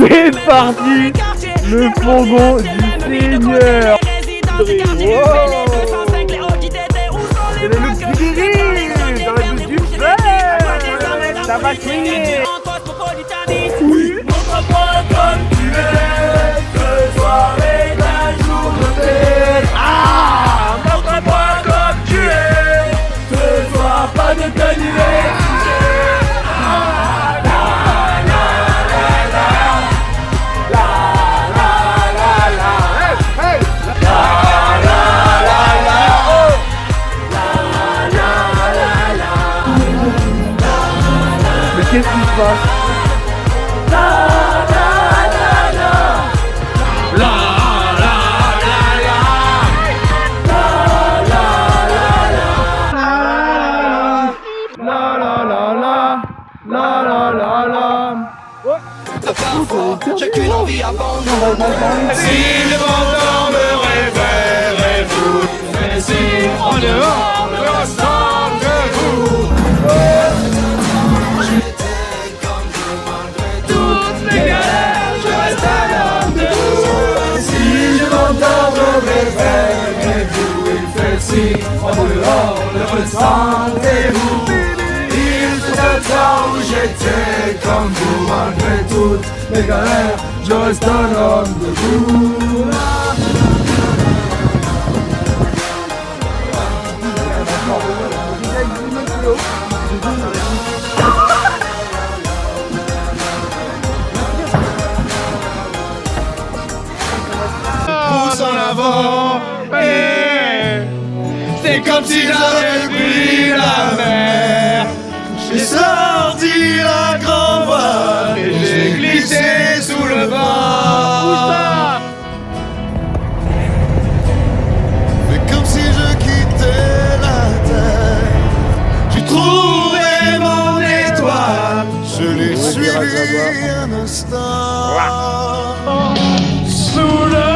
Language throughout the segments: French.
C'est parti, le fourgon du Seigneur. Wow. C'est le Pigiri dans la douce du fer. Ça va crier. Montre-moi comme tu es, ce soir est un jour de fête. Ah, montre-moi comme tu es, ce soir pas de canuet. Mais qu'est-ce qui se passe? Chacune envie abandonne. Si le vendeur me réveille, révout. Mais si en dehors me ressemble que vous. J'étais comme vous malgré toutes mes galères, je reste un homme de vous. Si le vendeur me réveille, révout. Il fait si en dehors me ressentez-vous. Il fait le temps où j'étais comme vous malgré toutes mes galères, je reste un homme debout. Pousse en avant, c'est comme si j'avais pris la mer. J'ai sorti la grande voile et j'ai glissé sous le vent. C'est comme si je quittais la terre. J'ai trouvé mon étoile, je l'ai suivi un instant. Sous le.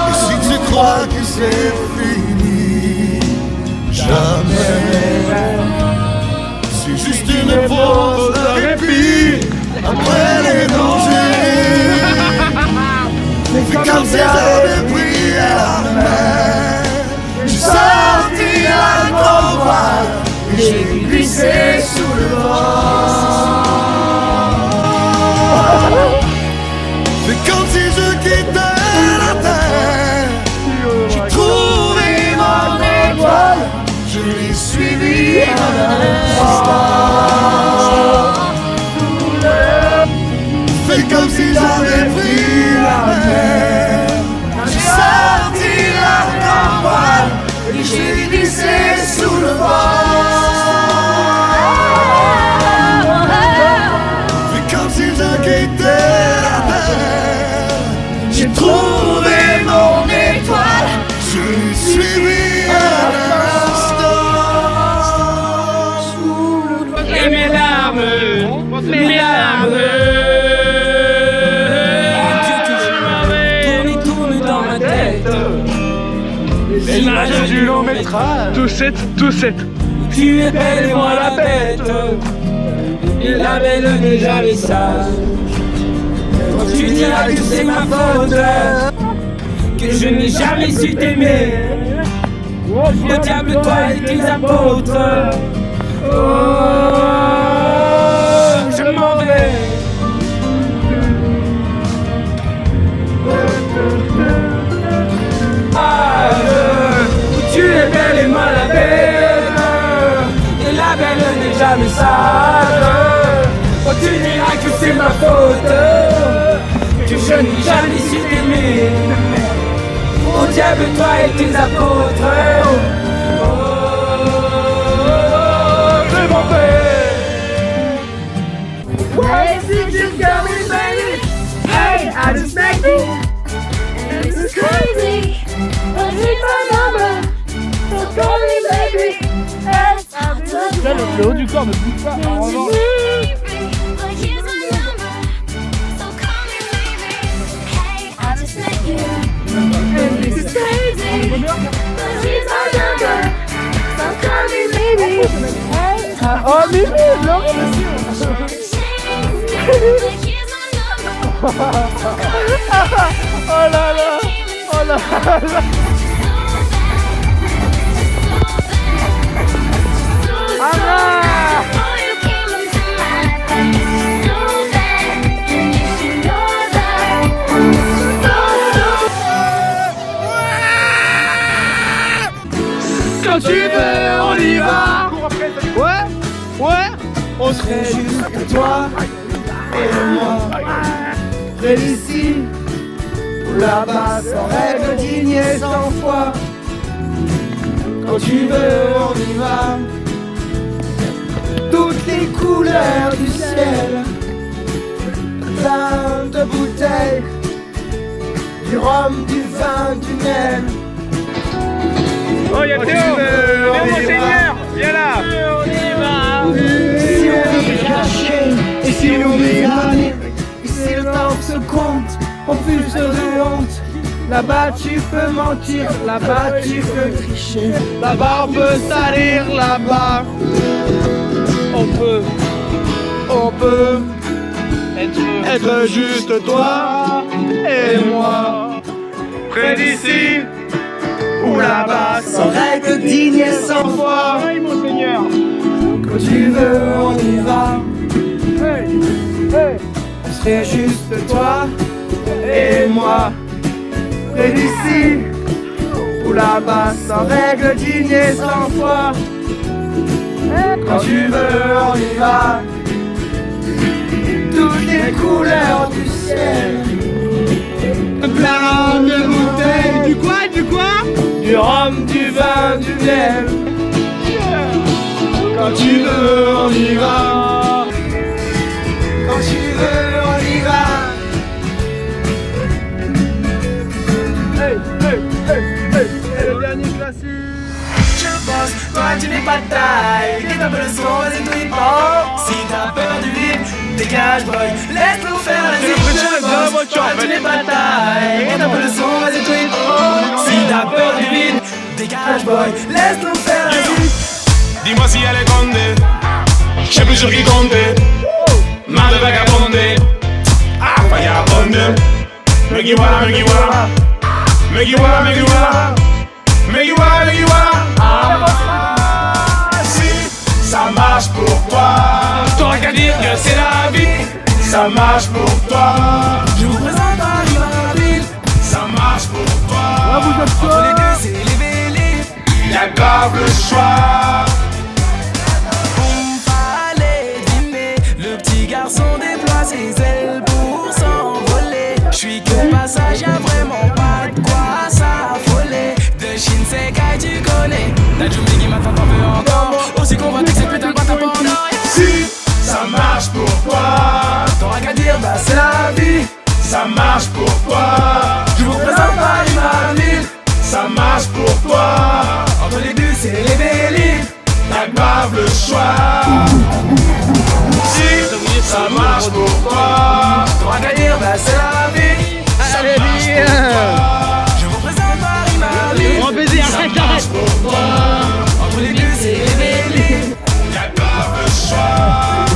Et si tu crois que c'est fini, jamais. C'est juste une pause de répit après les dangers. C'est comme si j'avais pris la mer. J'ai sorti la grande voile et j'ai glissé sous le vent. C'est comme si je quittais la terre. J'ai trouvé mon étoile, je l'ai suivi un instant. C'est comme si j'avais pris la mer. J'ai sorti la grande voile et j'ai glissé sous le vent. C'est comme si je quittais la terre. J'ai trouvé mon étoile, je l'ai suivi un instant. Et mes larmes, mes larmes. Tourne dans ma tête. L'image du long métrage. Tout 7. Tu es belle et moi la bête. Et la belle n'est jamais sage. Tu diras que c'est ma faute, que je n'ai jamais su t'aimer. Le diable, toi et tes apôtres. Oh, je m'en vais. Où tu es belle et moi la belle. Et la belle n'est jamais sage. Oh, tu diras que c'est ma faute, que je n'ai jamais su t'aimer. Au diable, toi et tes apôtres. Oh, je m'en vais. Hey, you just got me, baby. Hey, I just met you. And this is crazy. But here's my number. So call me, baby. Hey, I'm just Là, le haut du corps ne bouge pas. En revanche. But here's my number. So call me, baby. Hey, I just met you. And this is crazy. But here's my number. So call me, baby. Hey, Oh, Mimi, non. but here's my number. là là. Oh là là. Anna. Quand tu veux, on y va. Ouais. On serait juste toi et moi. Près d'ici ou là-bas, sans règle digne et sans foi. Quand tu veux, on y va. Toutes les couleurs du ciel, plein de bouteilles, du rhum, du vin, du miel. Oh, y'a Théo. Théo, Monseigneur. Viens là. On y va. Si on est caché et si on est gagné, et si le temps se compte, on pulse de honte. Là-bas tu peux mentir, là-bas tu peux tricher, là-bas on peut salir, là-bas on peut être juste toi et moi. Près d'ici Ou là-bas, sans règle digne et sans foi. Oui, Monseigneur. Quand tu veux, on y va. On serait juste toi et moi. Près d'ici ou là-bas, sans règle digne et sans foi. Quand tu veux, on y va. Toutes les couleurs du ciel, plein de bouteilles. Du quoi Du rhum, du vin, du miel. Quand tu veux, on y va. Quand tu veux, on y va. Le dernier classique. Je pense, toi tu n'es pas de taille. Quitte un peu le son, vas-y tweet. Oh, si t'as peur du vide, dégage boy, laisse-nous faire la C'est le principe de la voiture, en fait. Tu n'es pas de taille. Quitte un peu le son, vas-y tweet. Oh, si t'as peur du vide, dégage boy, laisse-nous faire la suite. Dis-moi si elle est grondée, je sais plus sur qui compter. Marre de vagabonder, ah, vagabonder. Megiwa, Megiwa, Megiwa, Megiwa, Megiwa, Megiwa. Si ça marche pour toi, T'auras qu'à dire que c'est la vie. ça marche pour toi, Je vous présente ma ville. ça marche pour toi. Vous êtes Entre les deux, c'est les vélés. Y'a grave le choix. Fallait dîner. Le petit garçon déploie ses ailes pour s'envoler. J'suis que passage, y'a vraiment pas de quoi s'affoler. De Shinsekai, tu connais. Najumi qui m'attend, t'en veux encore. Aussi convaincu que c'est putain de boîte à Pandore. Si ça marche pour toi, T'auras qu'à dire, bah c'est la vie. ça marche pour toi, Je vous présente Paris, ma ville. ça marche pour toi. Entre les deux, c'est les vélés. Y'a grave le choix. Si ça marche pour toi, T'auras qu'à dire, bah c'est la vie. ça marche pour toi. Je vous présente Paris, ma ville. Gros baiser, arrête, arrête. Pour toi, Entre les deux, c'est les vélés. y'a grave le choix.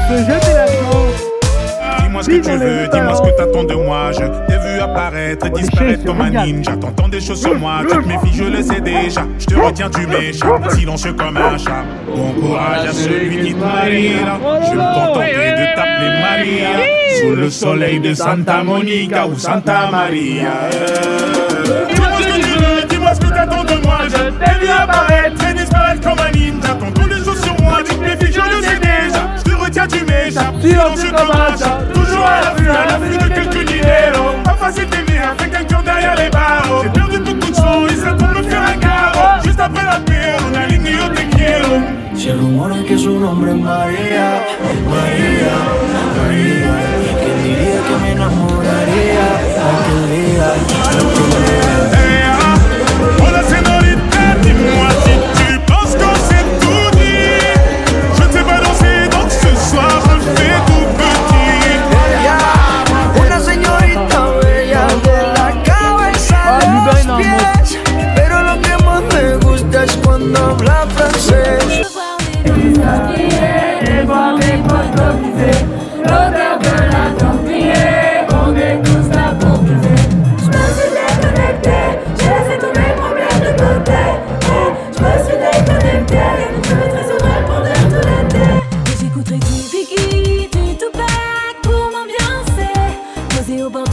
Se jeter la chance. Dis-moi ce que tu veux, dis-moi ce que t'attends de moi. Je t'ai vu apparaître et disparaître comme un ninja. T'entends des choses sur moi, toutes mes filles je le sais déjà. Je te retiens, tu m'échappes, silencieux comme un chat. Bon courage à celui qui te mariera. Je me contenterai de t'appeler Maria. Sous le soleil de Santa Monica ou Santa Maria. Dis-moi ce que tu veux, dis-moi ce que t'attends de moi. Je t'ai vu apparaître et disparaître comme un ninja. T'entends des choses sur moi, toutes mes filles je le sais déjà. Je te retiens, tu m'échappes, silencieux comme un chat. Toujours à l'affût de quelques dineros. Pas facile d'aimer avec un cœur derrière les barreaux. J'ai perdu beaucoup de choses, ils s'attendent me faire un carreau. Juste après la paix, on a ligné au te quiero. Se rumora que su nombre es María, María, María. ¿Quién diría que me enamoraría aquel día? Hey, ah, hola señorita, dis-moi si tu penses qu'on s'est tout dit. Je ne sais pas danser, donc ce soir je fais tout petit. Una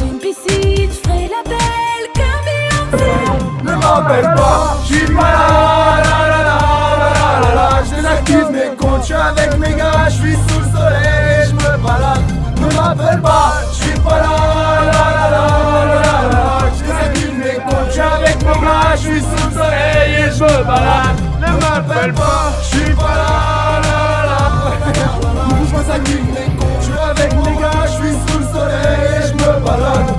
d'une piscine, je ferai la belle comme Beyoncé. Ne m'appelle pas, j'suis pas là. Je désactive mes comptes, j'suis avec mes gars, j'suis sous le soleil, j'me balade. Ne m'appelle pas, j'suis pas là. Je désactive mes comptes, j'suis avec mes gars, j'suis sous le soleil et j'me balade. Ne m'appelle pas, j'suis pas là. Je désactive mes comptes, j'suis avec mes gars, j'suis sous le soleil et j'me balade.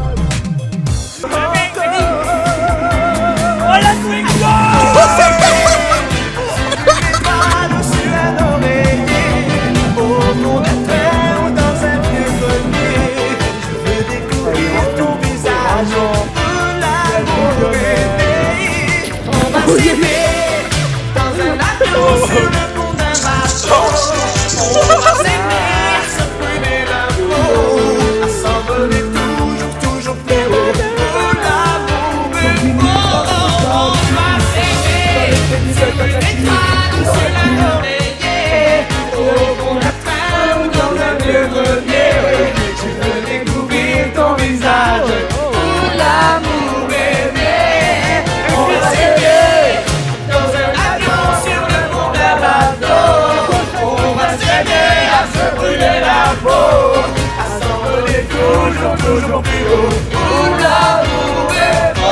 Toujours plus haut, où l'amour est beau.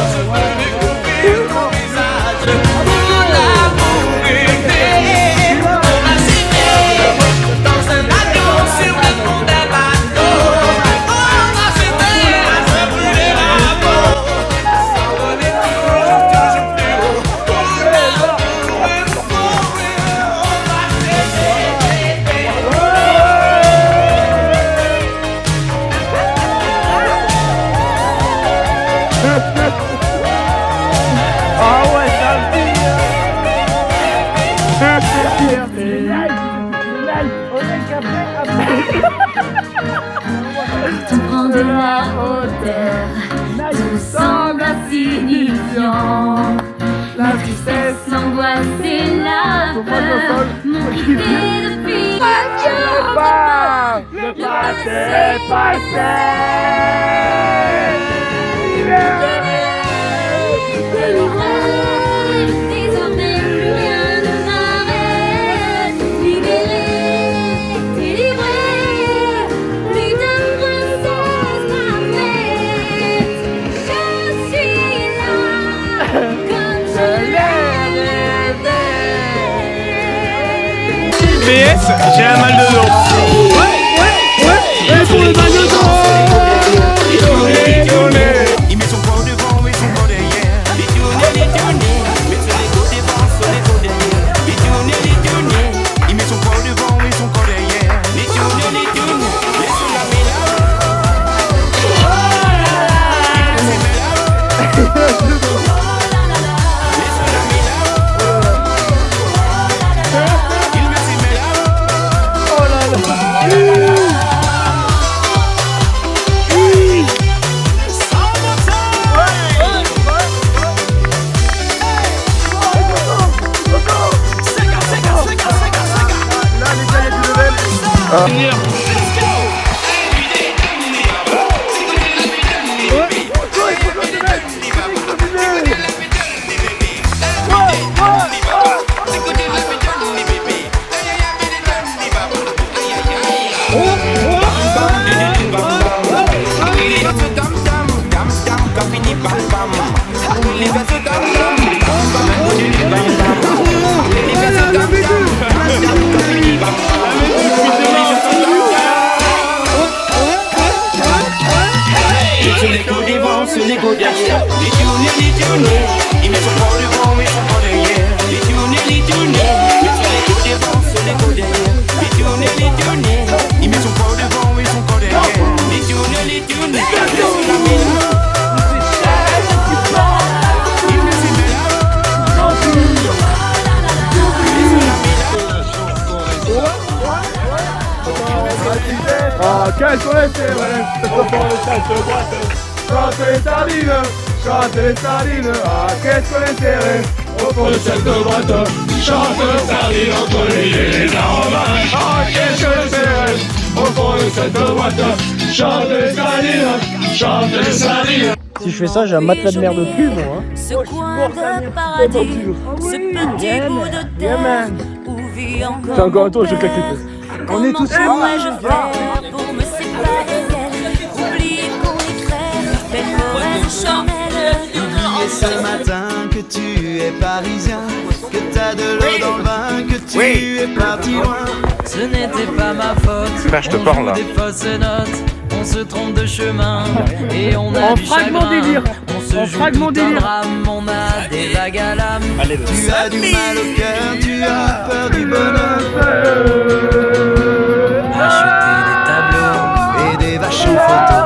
Je veux découvrir ton visage, où l'amour est né. On va s'aimer dans un avion sur le fond d'un bateau. On va s'aimer à se brûler la peau. Tout prend de la hauteur, tout semble insignifiant. La tristesse, l'angoisse et la peur m'ont quitté depuis. Le passé est passé. Désormais rien ne m'arrête. Libérée, délivrée, plus de grossesse parfaite. Je suis là, comme je l'ai rêvé. PS, j'ai un mal de dos. Et pour le mal de dos. Il met son corps devant et son corps derrière. Les tournées. Mais sur les côtés devant, sur les côtés derrière. Les tournées. Il met son corps devant et son corps derrière. Les tournées. Laisse la Sur les côtés devant, sur les côtés derrière. Les tournées. Il met son corps devant et son corps derrière. Les tournées. Mais sur les côtés devant, sur les côtés derrière. Les tournées. Il met son corps devant et son corps derrière. Les tournées. Laisse la mélange. Ah, quelles sont les sirènes? Chante les sardines, chante les sardines. Ah, qu'est-ce qu'on est serré? Au fond de cette boîte, chante sardine entre les armes. Ah, qu'est-ce que c'est? Au fond de cette boîte, chante sardine, chante sardine. Si je fais ça, j'ai un matelas de merde au cul, moi. Hein. Ce coin de paradis, ce petit bout de terre où vit encore. C'est encore un tour, je claque les fesses. On est tous Comment pourrais-je faire pour me séparer d'elle? Oublier qu'on est frères, belle forêt charnelle. Oublier ce matin que tu es parisien, que t'as de l'eau dans le vin, que tu es parti loin. Ce n'était pas ma faute. Là, je te parle, là. On joue des fausses notes, on se trompe de chemin et on a En du fragment chagrin. délire. On se En joue fragment tout un délire. drame, on a des vagues à l'âme. Tu as du mal au cœur, tu as peur du bonheur. Acheter des tableaux Et des vaches en photo,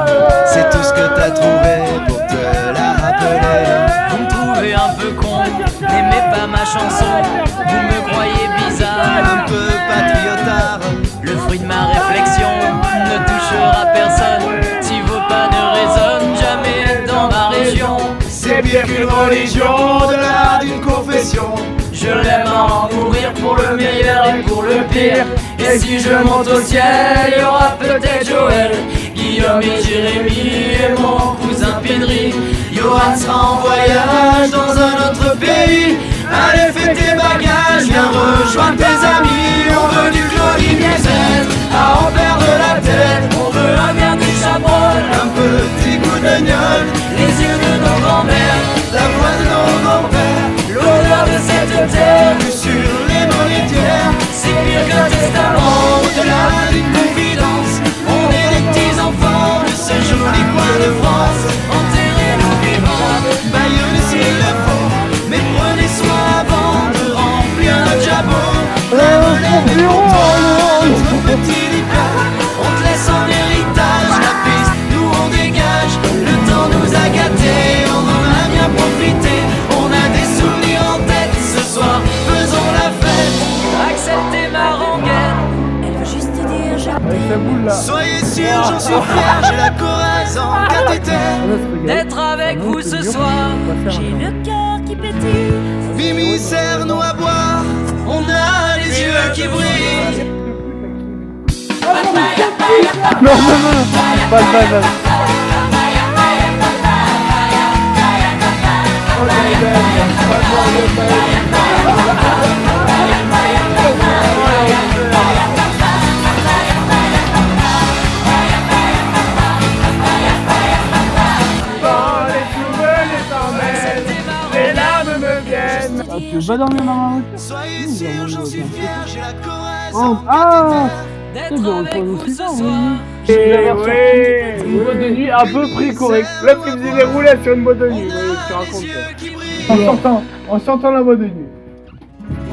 c'est tout ce que t'as trouvé pour te la rappeler. Vous me trouvez un peu con, n'aimez pas ma chanson. Vous me croyez bizarre, Un peu patriotard, le fruit de ma réflexion ne touchera personne. Si vos pas ne résonnent jamais dans ma région, c'est pire qu'une religion, de l'art d'une confession. je l'aime à en mourir pour le meilleur et pour le pire. Et si je monte au ciel, il y aura peut-être Joël, Guillaume et Jérémy et mon cousin Pédri. Johan sera en voyage dans un autre pays. Allez, fais tes bagages, viens rejoindre tes amis. On veut du Claudie Miezet, à en perdre la tête. On veut un bien du chabrol, Un petit coup de gnôle, les yeux de nos grands-mères, la voix de nos grands-pères, l'odeur de cette terre. vue sur les monétaires. C'est pire qu'un testament, Au-delà d'une confidence, on est des petits enfants de ce joli coin de France. Enterrez-nous vivants, baillonnez s'il le faut, mais prenez soin avant de remplir notre jabot. Les montants, notre petit lipas, on te laisse en héritage. la piste, nous on dégage. Le temps nous a gâtés, on en a bien profité. On a des souvenirs en tête, ce soir faisons la fête. Acceptez ma rengaine, Elle veut juste te dire je t'aime. Ça boule là. Soyez sûr, j'en suis fier, j'ai la coraze en cathéter. d'être avec vous ce soir. J'ai le cœur qui pétille. Mimi, serre-nous à boire, on a les yeux qui brillent. Non, pas de banane. Les larmes me viennent. Tu veux pas dormir dans ma Soyez sûr, j'en suis fier, j'ai la coraze Oh, en ah D'être bon, avec on vous fait ce ça, soir. Une boîte de nuit à peu près correcte. L'autre il faisait des roulettes sur une boîte de nuit. Tu racontes quoi. En sortant la boîte de nuit.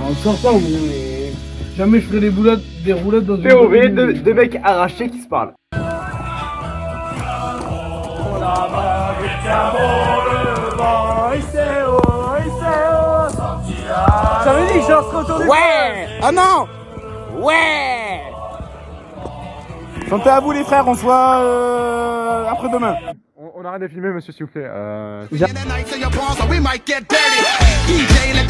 En sortant, mais jamais je ferai des roulettes dans une boîte de nuit. deux mecs arrachés qui se parlent. Ça veut dire que je leur serai autour du Ouais. Ah non. Ouais. Santé à vous les frères, on se voit après-demain. On arrête de filmer, monsieur, s'il vous plaît. In the night, so your balls, so we might get dirty. DJ, let